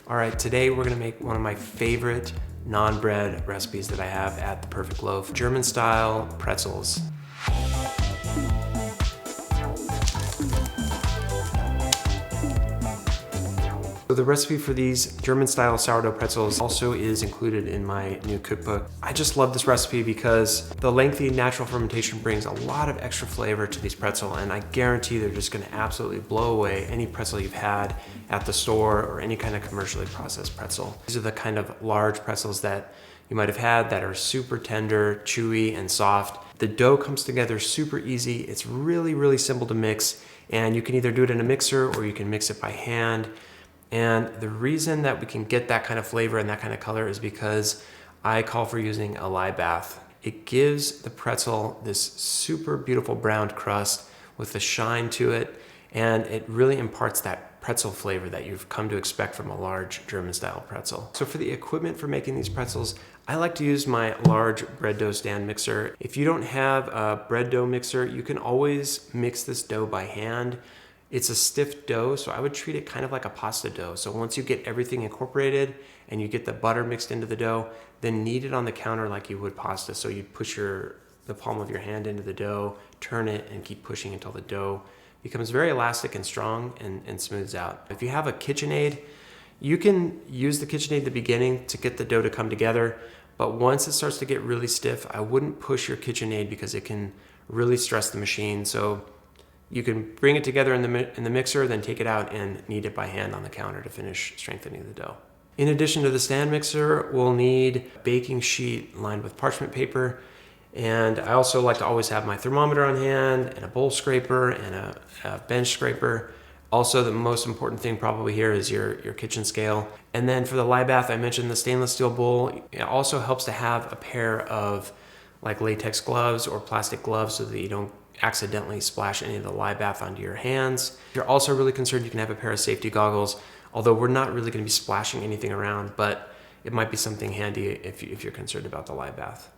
All right, today we're gonna make one of my favorite non-bread recipes that I have at The Perfect Loaf, German style pretzels. So the recipe for these German style sourdough pretzels also is included in my new cookbook. I just love this recipe because the lengthy natural fermentation brings a lot of extra flavor to these pretzel, and I guarantee they're just gonna absolutely blow away any pretzel you've had at the store or any kind of commercially processed pretzel. These are the kind of large pretzels that you might have had that are super tender, chewy, and soft. The dough comes together super easy. It's really, really simple to mix, and you can either do it in a mixer or you can mix it by hand. And the reason that we can get that kind of flavor and that kind of color is because I call for using a lye bath. It gives the pretzel this super beautiful browned crust with a shine to it, and it really imparts that pretzel flavor that you've come to expect from a large German style pretzel. So for the equipment for making these pretzels, I like to use my large bread dough stand mixer. If you don't have a bread dough mixer, you can always mix this dough by hand. It's a stiff dough, so I would treat it kind of like a pasta dough. So once you get everything incorporated and you get the butter mixed into the dough, then knead it on the counter like you would pasta. So you'd push the palm of your hand into the dough, turn it, and keep pushing until the dough becomes very elastic and strong and smooths out. If you have a KitchenAid, you can use the KitchenAid at the beginning to get the dough to come together, but once it starts to get really stiff, I wouldn't push your KitchenAid because it can really stress the machine. So you can bring it together in the mixer, then take it out and knead it by hand on the counter to finish strengthening the dough. In addition to the stand mixer, we'll need a baking sheet lined with parchment paper. And I also like to always have my thermometer on hand and a bowl scraper and a bench scraper. Also, the most important thing probably here is your kitchen scale. And then for the lye bath, I mentioned the stainless steel bowl. It also helps to have a pair of like latex gloves or plastic gloves so that you don't accidentally splash any of the lye bath onto your hands. If you're also really concerned, you can have a pair of safety goggles, although we're not really going to be splashing anything around, but it might be something handy if you're concerned about the lye bath.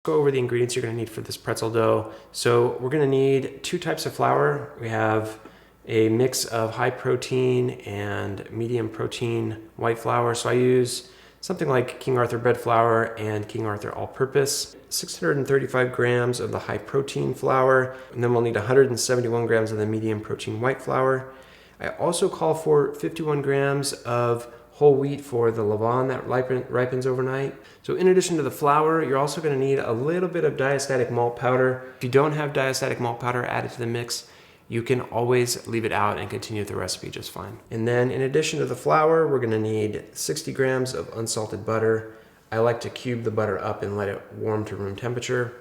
Go over the ingredients you're going to need for this pretzel dough. So we're going to need 2 types of flour. We have a mix of high protein and medium protein white flour. So I use something like King Arthur bread flour and King Arthur all-purpose. 635 grams of the high protein flour, and then we'll need 171 grams of the medium protein white flour. I also call for 51 grams of whole wheat for the Levain that ripens overnight. So in addition to the flour, you're also going to need a little bit of diastatic malt powder. If you don't have diastatic malt powder added to the mix, you can always leave it out and continue with the recipe just fine. And then in addition to the flour, we're going to need 60 grams of unsalted butter. I like to cube the butter up and let it warm to room temperature.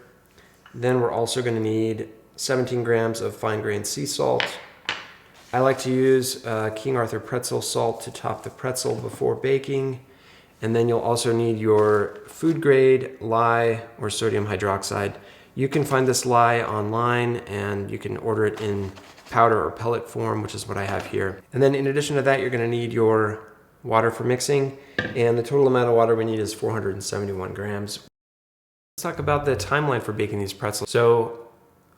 Then we're also going to need 17 grams of fine-grained sea salt. I like to use King Arthur pretzel salt to top the pretzel before baking. And then you'll also need your food grade lye or sodium hydroxide. You can find this lye online and you can order it in powder or pellet form, which is what I have here. And then in addition to that, you're going to need your water for mixing, and the total amount of water we need is 471 grams. Let's talk about the timeline for baking these pretzels. So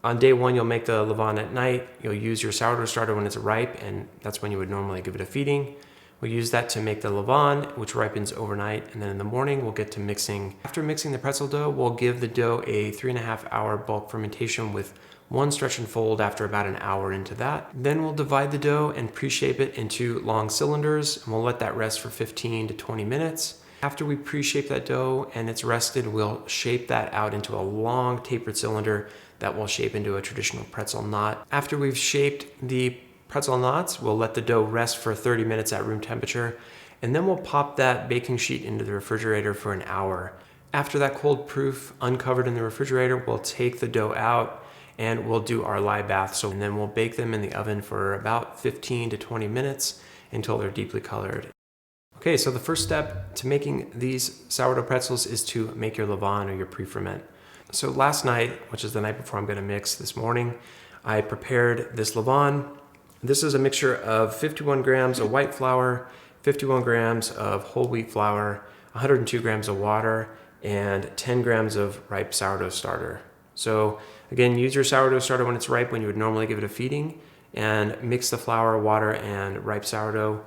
on day 1, you'll make the Levain at night. You'll use your sourdough starter when it's ripe, and that's when you would normally give it a feeding. We'll use that to make the Levain, which ripens overnight, and then in the morning we'll get to mixing. After mixing the pretzel dough, we'll give the dough a 3.5 hour bulk fermentation with 1 stretch and fold after about an hour into that. Then we'll divide the dough and pre-shape it into long cylinders, and we'll let that rest for 15 to 20 minutes. After we pre-shape that dough and it's rested, we'll shape that out into a long tapered cylinder that will shape into a traditional pretzel knot. After we've shaped the pretzel knots, we'll let the dough rest for 30 minutes at room temperature, and then we'll pop that baking sheet into the refrigerator for an hour. After that cold proof, uncovered in the refrigerator, we'll take the dough out and we'll do our lye bath. And then we'll bake them in the oven for about 15 to 20 minutes until they're deeply colored. Okay, so the first step to making these sourdough pretzels is to make your Levain or your pre-ferment. So last night, which is the night before I'm going to mix this morning, I prepared this Levain. This is a mixture of 51 grams of white flour, 51 grams of whole wheat flour, 102 grams of water, and 10 grams of ripe sourdough starter. So again, use your sourdough starter when it's ripe, when you would normally give it a feeding, and mix the flour, water, and ripe sourdough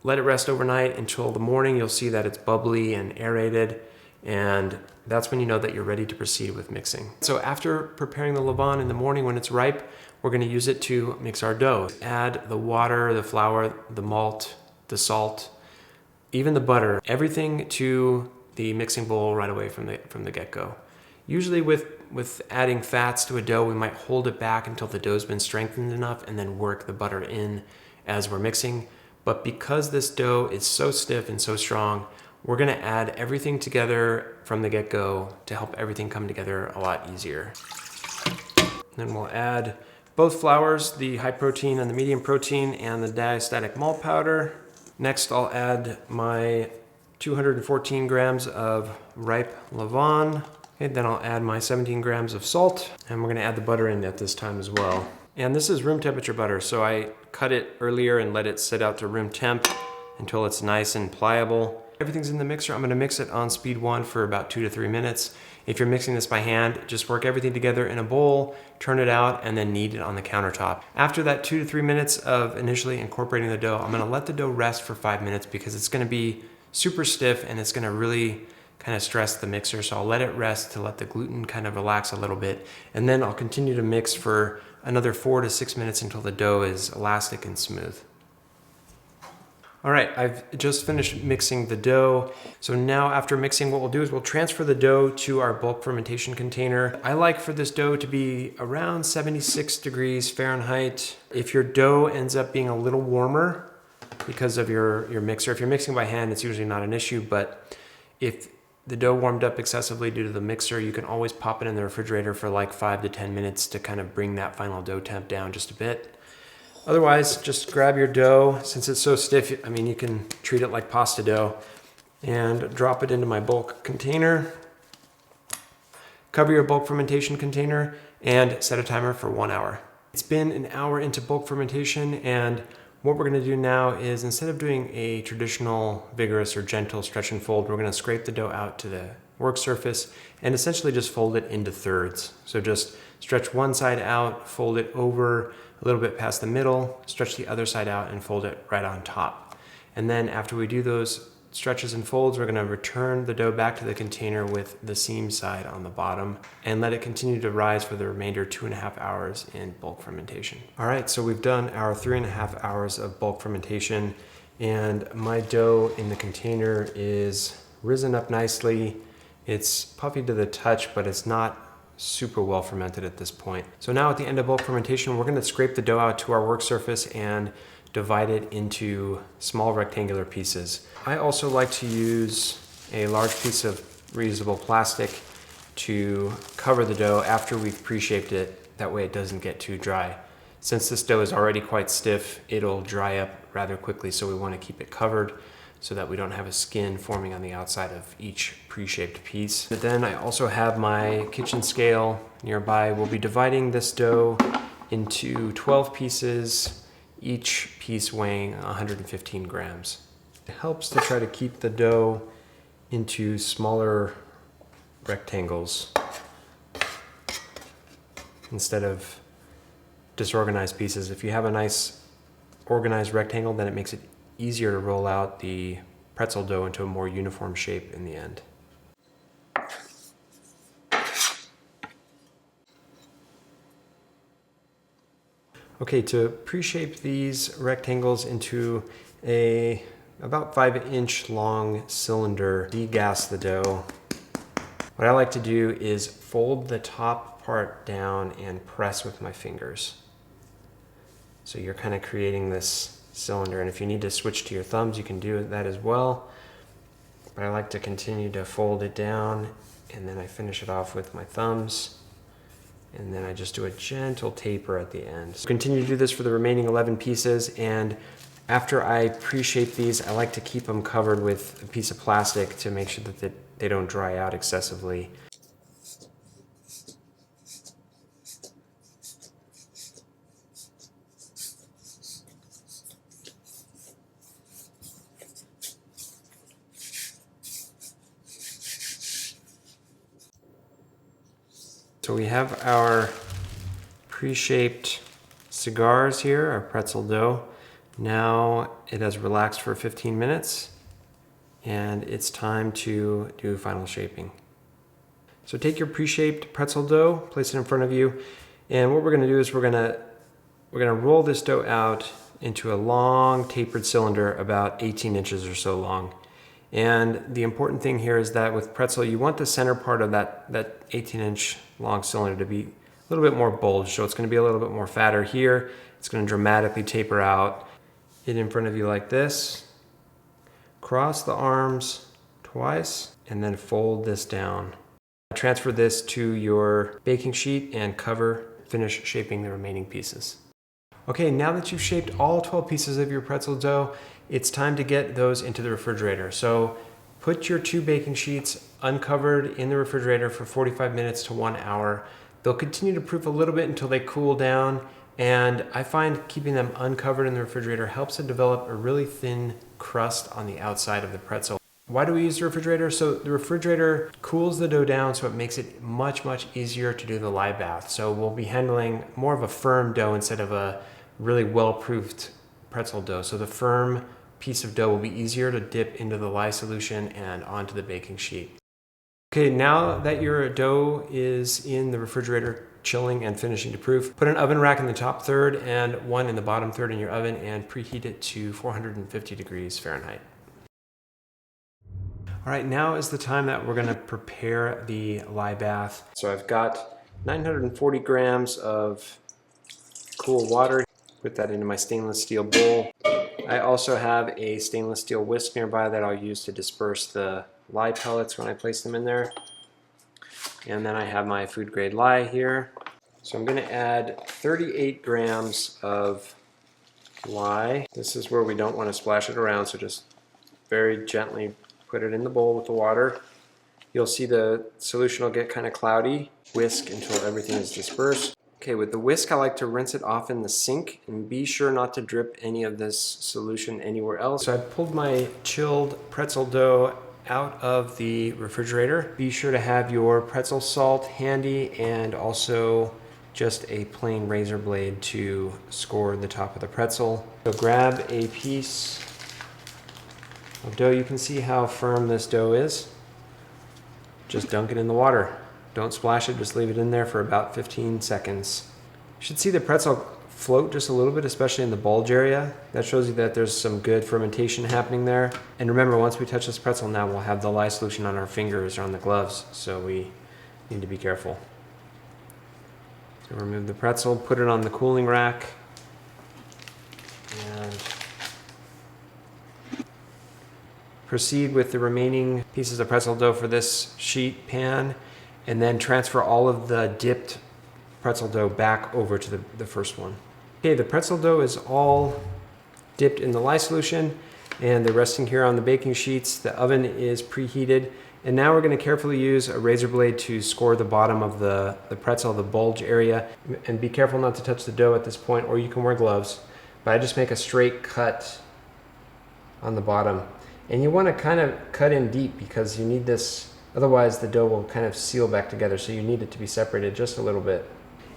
let it rest overnight until the morning. You'll see that it's bubbly and aerated, and that's when you know that you're ready to proceed with mixing. So after preparing the Levain in the morning when it's ripe, we're gonna use it to mix our dough. Add the water, the flour, the malt, the salt, even the butter, everything to the mixing bowl right away from the get-go. Usually with adding fats to a dough, we might hold it back until the dough's been strengthened enough and then work the butter in as we're mixing. But because this dough is so stiff and so strong, we're gonna add everything together from the get-go to help everything come together a lot easier. Then we'll add both flours, the high protein and the medium protein, and the diastatic malt powder. Next, I'll add my 214 grams of ripe Levain. Okay, then I'll add my 17 grams of salt, and we're gonna add the butter in at this time as well. And this is room temperature butter, so I cut it earlier and let it sit out to room temp until it's nice and pliable. Everything's in the mixer. I'm gonna mix it on speed 1 for about 2 to 3 minutes. If you're mixing this by hand, just work everything together in a bowl, turn it out, and then knead it on the countertop. After that 2 to 3 minutes of initially incorporating the dough, I'm gonna let the dough rest for 5 minutes because it's gonna be super stiff and it's gonna really kind of stress the mixer. So I'll let it rest to let the gluten kind of relax a little bit. And then I'll continue to mix for another 4 to 6 minutes until the dough is elastic and smooth. All right, I've just finished mixing the dough. So now after mixing, what we'll do is we'll transfer the dough to our bulk fermentation container. I like for this dough to be around 76 degrees Fahrenheit. If your dough ends up being a little warmer because of your mixer, if you're mixing by hand, it's usually not an issue, but if the dough warmed up excessively due to the mixer, you can always pop it in the refrigerator for like 5 to 10 minutes to kind of bring that final dough temp down just a bit. Otherwise, just grab your dough. Since it's so stiff, I mean, you can treat it like pasta dough and drop it into my bulk container. Cover your bulk fermentation container and set a timer for 1 hour. It's been an hour into bulk fermentation, and what we're gonna do now is, instead of doing a traditional vigorous or gentle stretch and fold, we're gonna scrape the dough out to the work surface and essentially just fold it into thirds. So just stretch one side out, fold it over a little bit past the middle, stretch the other side out and fold it right on top. And then after we do those stretches and folds, we're gonna return the dough back to the container with the seam side on the bottom and let it continue to rise for the remainder 2.5 hours in bulk fermentation. All right, so we've done our 3.5 hours of bulk fermentation, and my dough in the container is risen up nicely. It's puffy to the touch, but it's not super well fermented at this point. So now at the end of bulk fermentation, we're gonna scrape the dough out to our work surface and divide it into small rectangular pieces. I also like to use a large piece of reusable plastic to cover the dough after we've pre-shaped it. That way it doesn't get too dry. Since this dough is already quite stiff, it'll dry up rather quickly, so we wanna keep it covered so that we don't have a skin forming on the outside of each pre-shaped piece. But then I also have my kitchen scale nearby. We'll be dividing this dough into 12 pieces, each piece weighing 115 grams. It helps to try to keep the dough into smaller rectangles instead of disorganized pieces. If you have a nice organized rectangle, then it makes it easier to roll out the pretzel dough into a more uniform shape in the end. Okay, to pre-shape these rectangles into a about 5-inch long cylinder, degas the dough. What I like to do is fold the top part down and press with my fingers. So you're kind of creating this cylinder, and if you need to switch to your thumbs, you can do that as well. But I like to continue to fold it down, and then I finish it off with my thumbs, and then I just do a gentle taper at the end. So continue to do this for the remaining 11 pieces, and after I pre-shape these, I like to keep them covered with a piece of plastic to make sure that they don't dry out excessively. So we have our pre-shaped cigars here, our pretzel dough. Now it has relaxed for 15 minutes and it's time to do final shaping. So take your pre-shaped pretzel dough, place it in front of you, and what we're gonna do is we're gonna roll this dough out into a long tapered cylinder about 18 inches or so long. And the important thing here is that with pretzel, you want the center part of that 18-inch long cylinder to be a little bit more bulged, so it's gonna be a little bit more fatter here. It's gonna dramatically taper out. It in front of you like this. Cross the arms twice and then fold this down. Transfer this to your baking sheet and finish shaping the remaining pieces. Okay, now that you've shaped all 12 pieces of your pretzel dough, it's time to get those into the refrigerator. So put your 2 baking sheets uncovered in the refrigerator for 45 minutes to 1 hour. They'll continue to proof a little bit until they cool down, and I find keeping them uncovered in the refrigerator helps to develop a really thin crust on the outside of the pretzel. Why do we use the refrigerator? So the refrigerator cools the dough down, so it makes it much easier to do the lye bath. So we'll be handling more of a firm dough instead of a really well-proofed pretzel dough. So the firm piece of dough will be easier to dip into the lye solution and onto the baking sheet. Okay, now that your dough is in the refrigerator, chilling and finishing to proof, put an oven rack in the top third and one in the bottom third in your oven and preheat it to 450 degrees Fahrenheit. All right, now is the time that we're gonna prepare the lye bath. So I've got 940 grams of cool water. Put that into my stainless steel bowl. I also have a stainless steel whisk nearby that I'll use to disperse the lye pellets when I place them in there. And then I have my food grade lye here. So I'm gonna add 38 grams of lye. This is where we don't want to splash it around, so just very gently put it in the bowl with the water. You'll see the solution will get kind of cloudy. Whisk until everything is dispersed. Okay, with the whisk I like to rinse it off in the sink and be sure not to drip any of this solution anywhere else. So I pulled my chilled pretzel dough out of the refrigerator. Be sure to have your pretzel salt handy and also just a plain razor blade to score the top of the pretzel. So grab a piece of dough. You can see how firm this dough is. Just dunk it in the water. Don't splash it, just leave it in there for about 15 seconds. You should see the pretzel float just a little bit, especially in the bulge area. That shows you that there's some good fermentation happening there. And remember, once we touch this pretzel now, we'll have the lye solution on our fingers or on the gloves, so we need to be careful. So remove the pretzel, put it on the cooling rack, and proceed with the remaining pieces of pretzel dough for this sheet pan, and then transfer all of the dipped pretzel dough back over to the first one. Okay, the pretzel dough is all dipped in the lye solution and they're resting here on the baking sheets. The oven is preheated, and now we're going to carefully use a razor blade to score the bottom of the pretzel, the bulge area, and be careful not to touch the dough at this point, or you can wear gloves. But I just make a straight cut on the bottom, and you want to kind of cut in deep because you need this, otherwise the dough will kind of seal back together, so you need it to be separated just a little bit.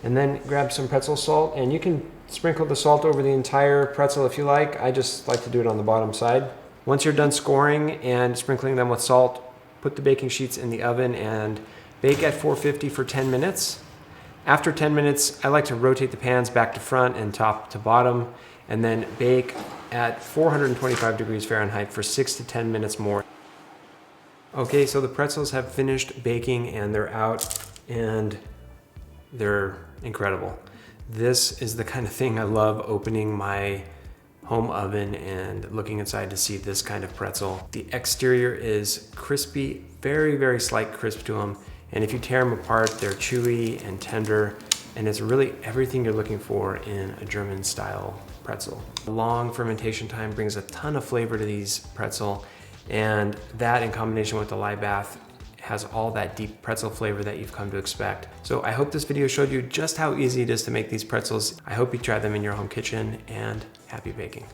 And then grab some pretzel salt, and you can sprinkle the salt over the entire pretzel if you like. I just like to do it on the bottom side. Once you're done scoring and sprinkling them with salt, put the baking sheets in the oven and bake at 450 for 10 minutes. After 10 minutes, I like to rotate the pans back to front and top to bottom, and then bake at 425 degrees Fahrenheit for 6 to 10 minutes more. Okay, so the pretzels have finished baking and they're out, and they're incredible. This is the kind of thing I love, opening my home oven and looking inside to see this kind of pretzel. The exterior is crispy, very slight crisp to them, and if you tear them apart, they're chewy and tender, and it's really everything you're looking for in a German style pretzel. Long fermentation time brings a ton of flavor to these pretzel, and that in combination with the lye bath has all that deep pretzel flavor that you've come to expect. So I hope this video showed you just how easy it is to make these pretzels. I hope you try them in your home kitchen, and happy baking.